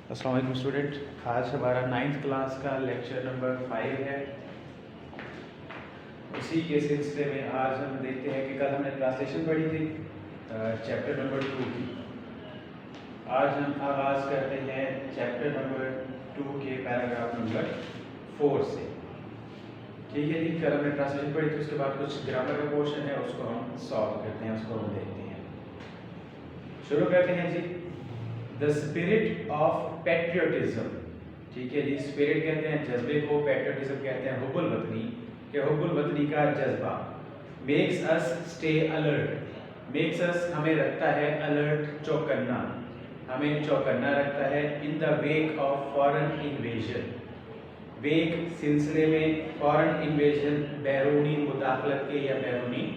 السلام علیکم اسٹوڈنٹ، آج ہمارا 9th کلاس کا لیکچر نمبر 5 ہے۔ اسی کے سلسلے میں آج ہم دیکھتے ہیں کہ کل ہم نے ٹرانسلیشن پڑھی تھی چیپٹر نمبر 2 کی۔ آج ہم آغاز کرتے ہیں چیپٹر نمبر 2 کے پیراگراف نمبر 4 سے۔ ٹھیک ہے جی، کل ہم نے ٹرانسلیشن پڑھی تھی، اس کے بعد کچھ گرامر کا پورشن ہے، اس کو ہم سالو کرتے ہیں، اس کو ہم دیکھتے ہیں۔ شروع کرتے ہیں جی۔ The spirit of patriotism، ٹھیک ہے جی، اسپرٹ کہتے ہیں جذبے کو، پیٹریوٹزم کہتے ہیں حب الوطنی، کہ حب الوطنی کا جذبہ۔ makes us stay alert، makes us ہمیں رکھتا ہے alert، چوکنا، ہمیں چوکنا رکھتا ہے in the wake of foreign invasion، wake سلسلے میں foreign invasion، بیرونی مداخلت کے یا بیرونی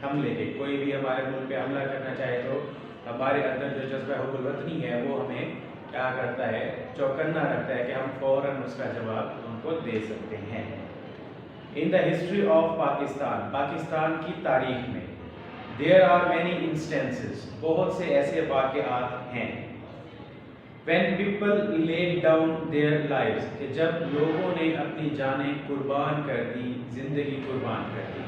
حملے کے۔ کوئی بھی ہمارے ملک پہ حملہ کرنا چاہے تو ہمارے اندر جو جذبہ حب الوطنی ہے وہ ہمیں کیا کرتا ہے، چوکنا رکھتا ہے کہ ہم فوراً اس کا جواب ان کو دے سکتے ہیں۔ In the history of Pakistan, Pakistan کی تاریخ میں دیر آر مینی انسٹینسز، بہت سے ایسے واقعات ہیں when people laid down their lives، کہ جب لوگوں نے اپنی جانیں قربان کر دی، زندگی قربان کر دی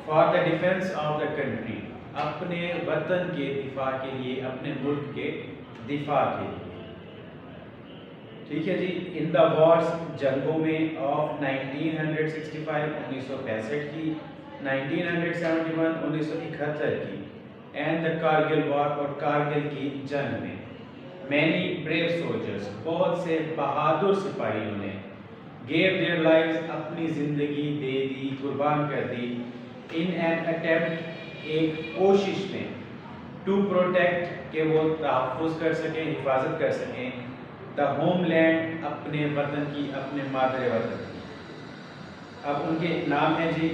for the defense of the country، اپنے وطن کے دفاع کے لیے، اپنے ملک کے دفاع کے لیے۔ ٹھیک ہے جی۔ ان دا وارز، جنگوں میں آف 1965، 1965 کی، 1971، 1971 کی، اینڈ دا کارگل وار، اور کارگل کی جنگ میں، مینی بریو سولجرز، بہت سے بہادر سپاہیوں نے، گیو دیئر لائفز، اپنی زندگی دے دی، قربان کر دی، ان این اٹیمپٹ، ایک کوشش میں، ٹو پروٹیکٹ، کہ وہ تحفظ کر سکیں، حفاظت کر سکیں، دا ہوم لینڈ، اپنے وطن کی، اپنے مادر وطن کی۔ اب ان کے نام ہیں جی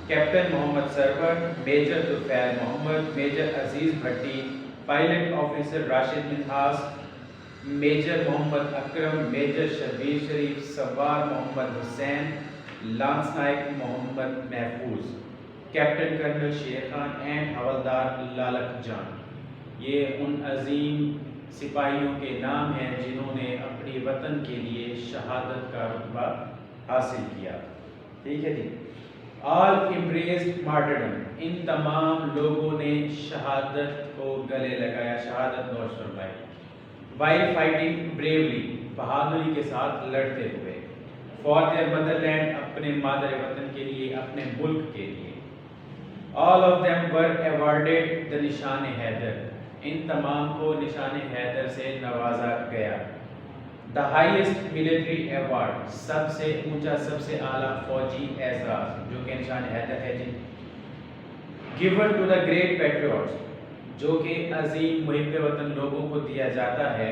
captain Muhammad Sarwar, major Tufail Muhammad, major Aziz Bhatti, pilot officer Rashid Minhas, major Muhammad Akram, major Shabbir Sharif, سوار محمد حسین، لانس نائک محمد محفوظ، captain colonel Sher Khan and حوالدار لالک جان۔ یہ ان عظیم سپاہیوں کے نام ہیں جنہوں نے اپنی وطن کے لیے شہادت کا رتبہ حاصل کیا۔ ٹھیک ہے جی۔ آل امبریسڈ مارٹرڈم، ان تمام لوگوں نے شہادت کو گلے لگایا، شہادت نوش فرمائی۔ وائل فائٹنگ بریولی، بہادری کے ساتھ لڑتے ہوئے۔ فار دیئر مدر لینڈ، اپنے مادر وطن کے لیے، اپنے ملک کے لیے۔ All of them were awarded the نشان حیدر، ان تمام کو نشان حیدر سے نوازا گیا۔ The highest military award، سب سے اونچا، سب سے اعلیٰ فوجی اعزاز جو کہ نشان حیدر ہے جی۔ Given to the great patriots، جو کہ عظیم محب وطن لوگوں کو دیا جاتا ہے،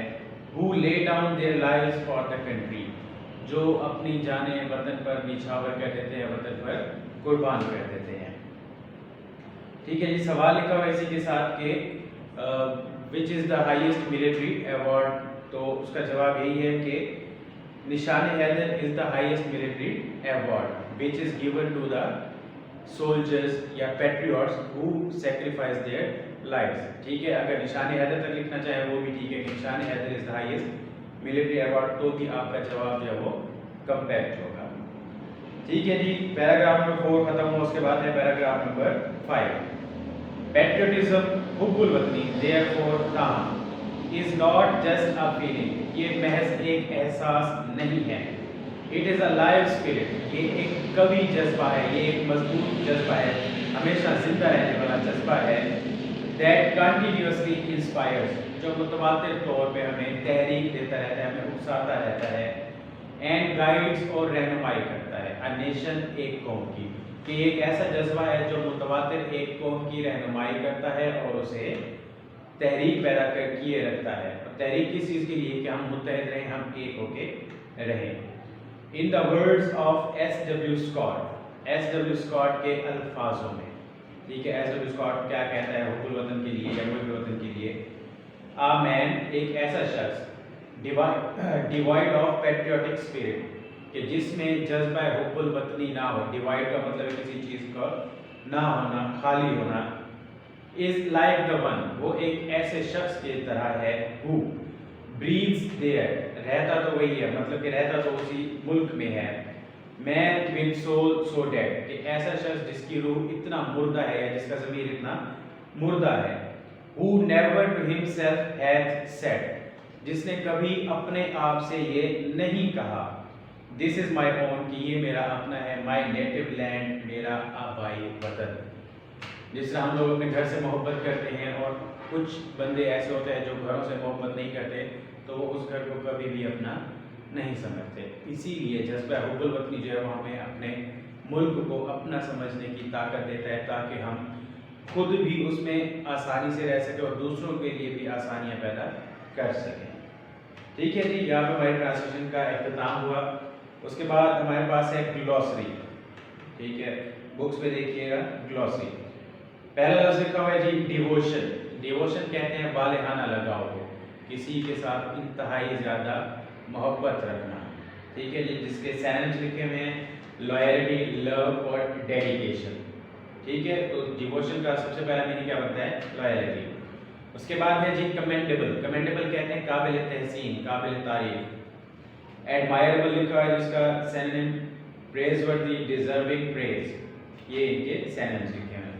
who lay down their lives for the country، جو اپنی جانیں وطن پر نچھاور کر دیتے ہیں، وطن پر قربان کر دیتے ہیں۔ ٹھیک ہے جی۔ سوال لکھا ہوا اسی کے ساتھ کہ which is the highest military award، تو اس کا جواب یہی ہے کہ نشان Haider is the highest military award which is given to the soldiers یا patriots who sacrifice their lives۔ ٹھیک ہے، اگر نشان حیدر تک لکھنا چاہیں وہ بھی ٹھیک ہے کہ نشان Haider is the highest military award، تو بھی آپ کا جواب جو ہے وہ کمپیکٹ ہوگا۔ ٹھیک ہے جی۔ پیراگراف نمبر 4 ختم ہوا، اس کے بعد ہے پیراگراف نمبر 5۔ پیٹریوٹزم، حب الوطنی، therefore تاہم، is not just a feeling، یہ محض ایک احساس نہیں ہے۔ it is a live spirit، یہ ایک قوی جذبہ ہے، یہ ایک مضبوط جذبہ ہے، ہمیشہ زندہ رہنے والا جذبہ ہے۔ that continuously inspires، جو متواتر طور پہ ہمیں تحریک دیتا رہتا ہے، ہمیں اکساتا رہتا ہے۔ اینڈ گائیڈز، اور رہنمائی کرتا ہے۔ a nation، ایک قوم کی، کہ ایک ایسا جذبہ ہے جو متواتر ایک قوم کی رہنمائی کرتا ہے اور اسے تحریک پیدا کر کیے رکھتا ہے۔ اور تحریک کس چیز کے لیے؟ کہ ہم متحد رہیں، ہم ایک ہو کے رہیں۔ In the words of S W Scott, S W Scott کے الفاظوں میں، ٹھیک ہے، ایس ڈبلیو اسکاٹ کیا کہتا ہے حب الوطن کے لیے یا محب وطن کے لیے؟ آ مین، ایک ایسا شخص، ڈیوائڈ آف پیٹریوٹک اسپرٹ، کہ جس میں جذبہ حب الوطنی نہ ہو۔ ڈیوائڈ کا مطلب ہے کسی چیز کا نہ ہونا، خالی ہونا۔ از لائک دا ون، وہ ایک ایسے شخص کی طرح ہے، who breathes there, رہتا تو وہی ہے, مطلب کہ رہتا تو اسی ملک میں ہے. Man with soul so dead, کہ ایسا شخص جس کی روح اتنا مردہ ہے یا جس کا ضمیر اتنا مردہ ہے. Who never to himself hath said, جس نے کبھی اپنے آپ سے یہ نہیں کہا, This is my own, کہ یہ میرا اپنا ہے, My native land, میرا آبائی وطن. جس طرح ہم لوگ اپنے گھر سے محبت کرتے ہیں اور کچھ بندے ایسے ہوتے ہیں جو گھروں سے محبت نہیں کرتے تو وہ اس گھر کو کبھی بھی اپنا نہیں سمجھتے. اسی لیے جذبہ حب الوطنی جو ہے وہ ہمیں اپنے ملک کو اپنا سمجھنے کی طاقت دیتا ہے تاکہ ہم خود بھی اس میں آسانی سے رہ سکیں اور دوسروں کے لیے بھی آسانیاں پیدا کر سکیں. ٹھیک ہے جی, یہاں پہ ہماری ٹرانسلیشن کا اختتام ہوا. اس کے بعد ہمارے پاس ہے گلوسری. ٹھیک ہے, بکس پہ دیکھیے گا گلوسری. پہلا لفظ لکھا ہوا ہے جی ڈیووشن. ڈیووشن کہتے ہیں بالہانہ لگاؤ کو, کسی کے ساتھ انتہائی زیادہ محبت رکھنا. ٹھیک ہے جی, جس کے سینٹس لکھے ہوئے ہیں لویلٹی, لو اور ڈیڈیکیشن. ٹھیک ہے, تو ڈیووشن کا سب سے پہلا میننگ کیا بنتا ہے, لویلٹی. اس کے بعد ہے جی کمینڈیبل. کمینڈیبل کہتے ہیں قابل تحسین, قابل تعریف. ایڈمائربل لکھا ہے جس کا سینونیم پریز ورتھی, ڈیزرونگ پریز. یہ ان کے سینونیمز لکھے ہیں.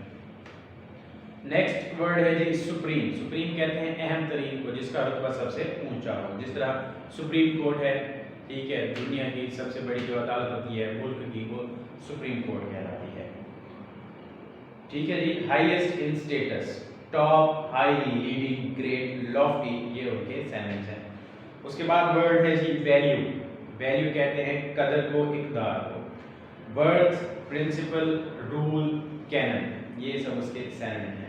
نیکسٹ ورڈ ہے جی سپریم. سپریم کہتے ہیں اہم ترین کو, جس کا رتبہ سب سے اونچا ہو. جس طرح سپریم کورٹ ہے, ٹھیک ہے, دنیا کی سب سے بڑی جو عدالت ہوتی ہے ملک کی, وہ سپریم کورٹ کہلاتی ہے. ٹھیک ہے جی, highest in status, top, high, leading, great, lofty, یہ ان کے سینونیمز ہیں. اس کے بعد ورڈ ہے جی ویلیو. ویلیو کہتے ہیں قدر کو, اقدار کو. برتھ, پرنسپل, رول, کینن, یہ سب اس کے سینونیم ہیں.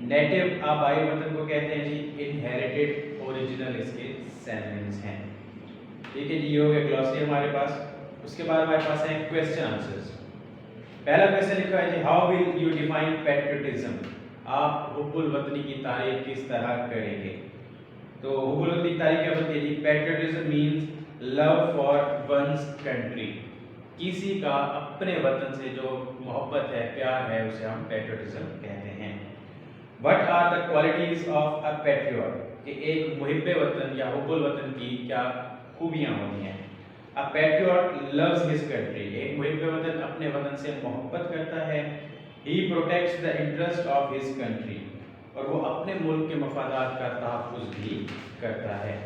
نیٹو, آبائی وطن کو کہتے ہیں جی انہیریٹڈ, اوریجنل اس کے سینونیمز ہیں. ٹھیک ہے جی, یہ ہو گیا گلوسری ہمارے پاس. اس کے بعد ہمارے پاس ہیں کویسچن آنسرز. پہلا کویسچن لکھا ہے جی how will you define patriotism. آپ حب الوطنی کی تعریف کس طرح کریں گے؟ تو حب الوطنی کی تعریف کیا بنتی ہے جی, patriotism means love for one's country. کسی کا اپنے وطن سے جو محبت ہے, پیار ہے, اسے ہم پیٹریوٹزم کہتے ہیں. What are the qualities of a patriot, کہ ایک محب وطن یا حب الوطن کی کیا خوبیاں ہوتی ہیں. A patriot loves his country, ایک محب وطن اپنے وطن سے محبت کرتا ہے. He protects the interest of his country, اور وہ اپنے ملک کے مفادات کا تحفظ بھی کرتا ہے.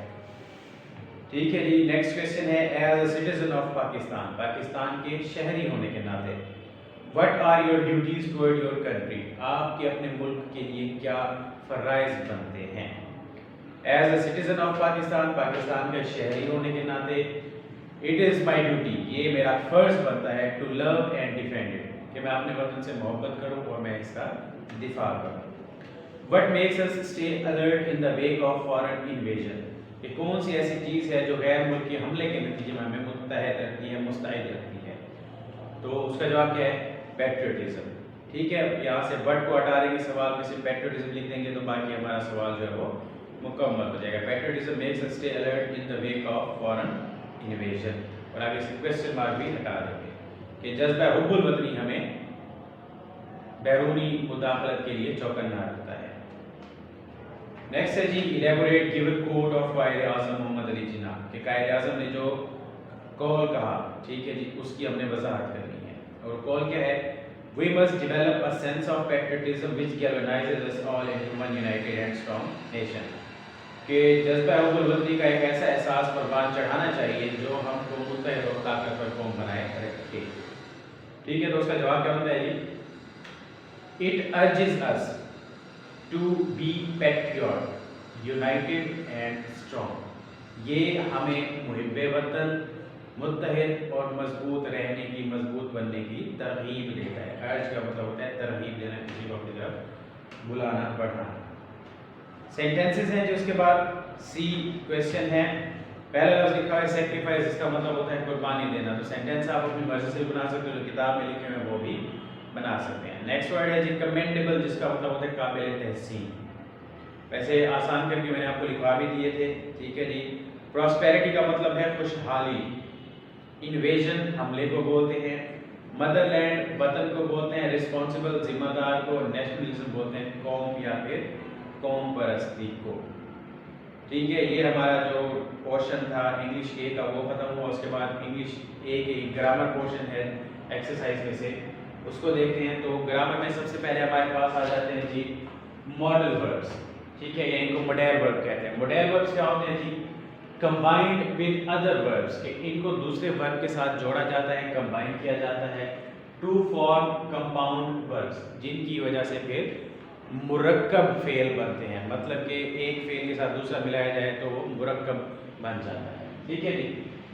ٹھیک ہے جی, نیکسٹ کویسچن ہے as a citizen of Pakistan. Pakistan کے شہری ہونے کے ناطے what are your duties toward your country, آپ کے اپنے ملک کے لیے کیا فرائض بنتے ہیں. As a citizen of Pakistan, Pakistan کے شہری ہونے کے ناطے اٹ از مائی ڈیوٹی, یہ میرا فرض بنتا ہے to love and defend it, کہ میں اپنے وطن سے محبت کروں اور میں اس کا دفاع کروں. What makes us stay alert in the wake of foreign invasion, کہ کون سی ایسی چیز ہے جو غیر ملکی حملے کے نتیجے میں ہمیں متحد رکھتی ہے, مستعد رکھتی ہے. تو اس کا جواب کیا ہے, پیٹریوٹزم. ٹھیک ہے, یہاں سے بٹ کو ہٹا دیں گے, سوال میں سے پیٹریوٹزم لکھ دیں گے تو باقی ہمارا سوال جو ہے وہ مکمل ہو جائے گا. Patriotism makes us stay alert in the wake of foreign invasion, اور آگے سے کویسچن مارک بھی ہٹا دیں گے کہ جذبہ حب الوطنی ہمیں بیرونی مداخلت کے لیے چوکنا رکھتا ہے. نیکسٹ ہے جی elaborate give quote of Quaid Azam محمد علی جناح, کہ قائد اعظم نے جو قول کہا, ٹھیک ہے جی, اس کی ہم نے وضاحت کرنی ہے. اور قول کیا ہے, we must develop a sense of patriotism which galvanizes us all into one united and strong nation, کہ جذبہ حب الوطنی کا ایک ایسا احساس پروان چڑھانا چاہیے جو ہم کو متحد اور طاقتور قوم بنائے رکھے. ٹھیک ہے, تو اس کا جواب کیا ہوتا ہے جی, it urges us to be patriot, united and strong. یہ ہمیں محب وطن, متحد اور مضبوط رہنے کی, مضبوط بننے کی ترغیب دیتا ہے. ارج کا مطلب ہوتا ہے ترغیب دینا, کسی کو اپنی طرف بلانا, بڑھانا. سینٹینسز ہیں جو اس کے بعد سی کویسچن ہے. پہلا لفظ لکھا ہے سیکریفائس, اس کا مطلب ہوتا ہے قربانی دینا. تو سینٹینس آپ اپنی مرضی سے بنا سکتے ہو, جو کتاب میں لکھے ہوئے وہ بھی بنا سکتے ہیں. نیکسٹ ورڈ ہے جی کمینڈیبل, جس کا مطلب ہوتا ہے قابل تحسین. ویسے آسان کر کے میں نے آپ کو لکھوا بھی دیے تھے. ٹھیک ہے جی, پراسپیرٹی کا مطلب ہے خوشحالی. انویژن حملے کو بولتے ہیں. مدر لینڈ وطن کو بولتے ہیں. رسپانسبل ذمہ دار کو. نیشنلزم بولتے ہیں قوم یا پھر قوم پرستی کو. ٹھیک ہے، یہ ہمارا جو پورشن تھا انگلش اے کا وہ ختم ہوا. اس کے بعد انگلش اے کے گرامر پورشن ہے ایکسرسائز میں سے، اس کو دیکھتے ہیں. تو گرامر میں سب سے پہلے ہمارے پاس آ جاتے ہیں جی ماڈل وربس. ٹھیک ہے، ان کو ماڈل ورب کہتے ہیں. ماڈل وربس کیا ہوتے ہیں جی؟ کمبائنڈ ود ادر وربس، کہ ان کو دوسرے ورب کے ساتھ جوڑا جاتا ہے، کمبائن کیا جاتا ہے ٹو فارم کمپاؤنڈ وربس، جن کی وجہ سے پھر مرکب فعل بنتے ہیں. مطلب کہ ایک فعل کے ساتھ دوسرا ملایا جائے تو وہ مرکب بن جاتا ہے. ٹھیک ہے جی.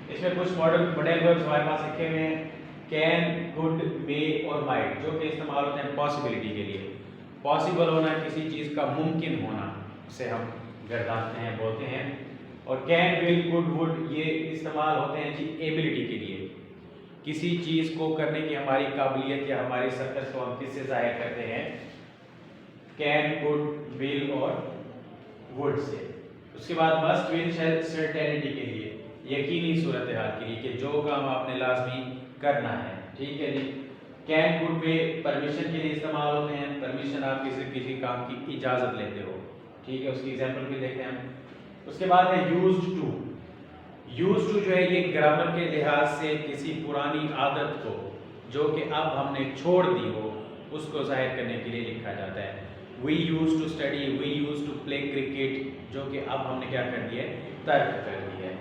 اس میں کچھ ماڈل وربس ہمارے پاس لکھے ہوئے ہیں، کین، کوڈ، مے اور مائٹ، جو کہ استعمال ہوتے ہیں پاسبلٹی کے لیے. پاسبل ہونا کسی چیز کا ممکن ہونا، اسے ہم گردانتے ہیں، بولتے ہیں. اور کین، ول، کوڈ، وڈ یہ استعمال ہوتے ہیں جی ایبلٹی کے لیے. کسی چیز کو کرنے کی ہماری قابلیت یا ہماری سکت کو ہم کس سے ظاہر کرتے ہیں؟ کین، کوڈ، ول اور وڈ سے. اس کے بعد مسٹ، ول، شیل سرٹینٹی کے لیے، یقینی صورتحال کے لیے کہ جو کام آپ نے لازمی کرنا ہے. ٹھیک ہے جی. کین، کوڈ میں پرمیشن کے لیے استعمال ہوتے ہیں، پرمیشن آپ کسی کام کی اجازت لیتے ہو. ٹھیک ہے، اس کی ایگزامپل بھی دیکھتے ہیں ہم. اس کے بعد ہے یوزڈ ٹو. یوزڈ ٹو جو ہے یہ گرامر کے لحاظ سے کسی پرانی عادت کو جو کہ اب ہم نے چھوڑ دی ہو اس کو ظاہر کرنے کے لیے لکھا جاتا ہے. We use to study, we use to play cricket, جو کہ اب ہم نے کیا کر دیا ہے؟ ترک کر دیا ہے.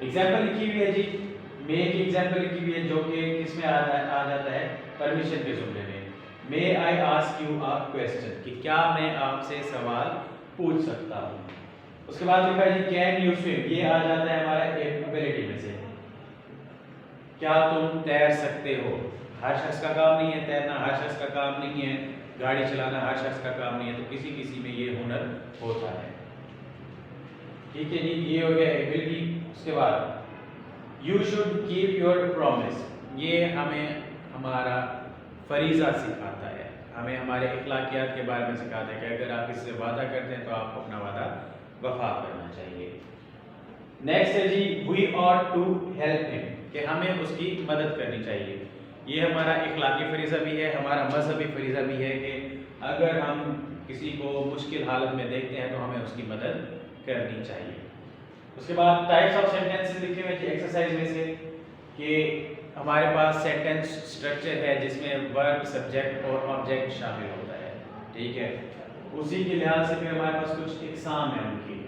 ایگزامپل لکھی ہوئی ہے جی، مے کی ایگزامپل لکھی ہوئی ہے جو کہ کس میں آ جاتا ہے؟ پرمیشن کے زمرے میں. May I ask you a question, کہ کیا میں آپ سے سوال پوچھ سکتا ہوں. اس کے بعد لکھا ہے جی کین یو سویم، یہ آ جاتا ہے ہمارا ایبلٹی میں سے. کیا تم تیر سکتے ہو؟ ہر شخص کا کام نہیں ہے تیرنا، ہر شخص کا کام نہیں ہے گاڑی چلانا، ہر شخص کا کام نہیں ہے، تو کسی کسی میں یہ ہنر ہوتا ہے. ٹھیک ہے جی، یہ ہو گیا ایبلٹی. اس کے بعد you should keep your promise, یہ ہمیں ہمارا فریضہ سکھاتا ہے، ہمیں ہمارے اخلاقیات کے بارے میں سکھاتا ہے کہ اگر آپ اس سے وعدہ کرتے ہیں تو آپ کو اپنا وعدہ وفا کرنا چاہیے. نیکسٹ ہے جی وی آر ٹو ہیلپ ہم، کہ ہمیں اس کی مدد کرنی چاہیے. یہ ہمارا اخلاقی فریضہ بھی ہے، ہمارا مذہبی فریضہ بھی ہے کہ اگر ہم کسی کو مشکل حالت میں دیکھتے ہیں تو ہمیں اس کی مدد کرنی چاہیے. اس کے بعد ٹائپس آف سینٹینسز لکھے ہوئے تھے ایکسرسائز میں سے، کہ ہمارے پاس سینٹینس سٹرکچر ہے جس میں ورب، سبجیکٹ اور آبجیکٹ شامل ہوتا ہے. ٹھیک ہے، اسی کے لحاظ سے پھر ہمارے پاس کچھ اقسام ہیں ان کی.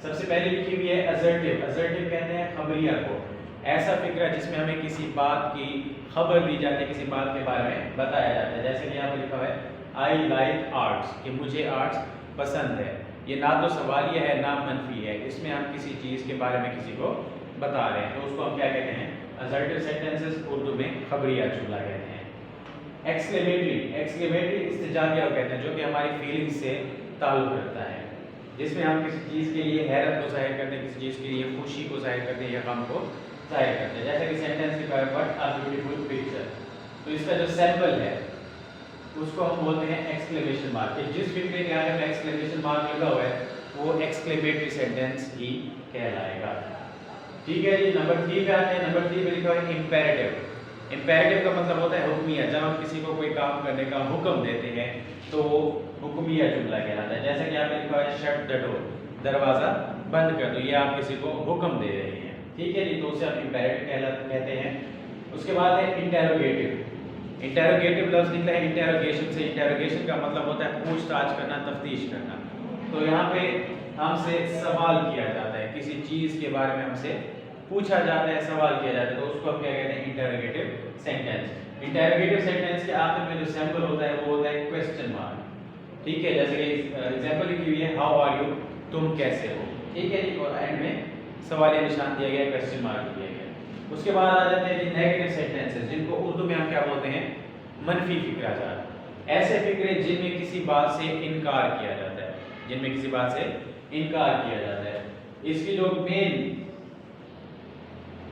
سب سے پہلے لکھی ہوئی ہے assertive. assertive کہتے ہیں خبریہ کو، ایسا فکرہ جس میں ہمیں کسی بات کی خبر دی جاتی ہے، کسی بات کے بارے میں بتایا جاتا ہے. جیسے کہ یہاں پہ لکھا ہوا ہے I like arts، کہ مجھے آرٹس پسند ہے. یہ نہ تو سوالیہ ہے نہ منفی ہے، اس میں ہم کسی چیز کے بارے میں کسی کو بتا رہے ہیں، تو اس کو ہم کیا کہتے ہیں؟ assertive sentences، اردو میں خبریہ جملہ کہتے ہیں. ایکسکلیمیٹری استجابیہ کہتے ہیں، جو کہ ہماری فیلنگ سے تعلق رکھتا ہے، جس میں ہم کسی چیز کے لیے حیرت کو ظاہر کرتے ہیں، کسی چیز کے لیے خوشی کو ظاہر کرتے ہیں یا غم کو ظاہر کرتے ہیں. جیسے کہ سینٹینس لکھا ہے بٹ اے بیوٹیفل پکچر، تو اس کا جو سیمپل ہے اس کو ہم بولتے ہیں ایکسکلیمیشن مارک، کہ جس فکرے کے آگے میں ایکسکلیمیشن مارک لگا ہوا ہے وہ ایکسکلیمیٹری سینٹینس ہی کہلائے گا. ٹھیک ہے جی. نمبر 3 پہ آتے ہیں. نمبر 3 پہ لکھا ہوا ہے امپیریٹو. امپیریٹو کا مطلب ہوتا ہے حکمیہ. جب ہم کسی کو کوئی کام کرنے کا حکم دیتے ہیں تو وہ حکمیہ جملہ کہلاتا ہے. جیسے کہ آپ نے لکھا ہے شٹ دا ڈور، دروازہ بند کر دو، یہ آپ کسی کو حکم دے رہے ہیں. ٹھیک ہے جی، تو اسے آپ امپیریٹو کہتے ہیں. اس کے بعد ہے انٹیروگیٹو. انٹیروگیٹو لفظ نکلا ہے انٹیروگیشن سے. انٹیروگیشن کا مطلب ہوتا ہے پوچھ تاچھ کرنا، تفتیش کرنا. تو یہاں پہ ہم سے سوال کیا جاتا ہے، کسی چیز کے بارے میں ہم سے پوچھا جاتا ہے، سوال کیا جاتا ہے، تو اس کو ہم کیا کہتے ہیں؟ انٹیروگیٹو سینٹینس. انٹیروگیٹو سینٹینس کے آخر میں جو سیمپل ہوتا ہے وہ ہوتا ہے کوسچن مارک. ٹھیک ہے، جیسے کہ ایگزامپل لکھی ہوئی ہے ہاؤ آر یو، تم کیسے ہو. ٹھیک ہے جی، اور اینڈ میں سوالیہ نشان دیا گیا، کوسچن مارک دیا گیا. اس کے بعد آ جاتے ہیں جی نیگیٹو سینٹینسز، جن کو اردو میں ہم کیا بولتے ہیں؟ منفی فکرہ جات. ایسے فکرے جن میں کسی بات سے انکار کیا جاتا ہے، جن میں کسی بات سے انکار کیا جاتا ہے. اس کی جو مین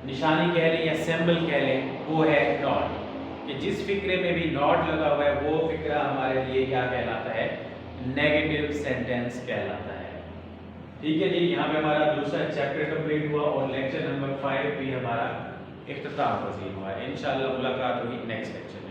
نشانی کہہ لیں یا سمبل کہہ لیں وہ ہے ناٹ، کہ جس فکرے میں بھی ناٹ لگا ہوا ہے وہ فکرہ ہمارے لیے کیا کہلاتا ہے؟ نیگیٹو سینٹینس کہلاتا ہے. ٹھیک ہے جی، یہاں پہ ہمارا دوسرا چیپٹر کمپلیٹ ہوا اور لیکچر نمبر 5 بھی ہمارا اختتام پذیر ہوا ہے. انشاءاللہ ملاقات ہوگی نیکسٹ لیکچر میں.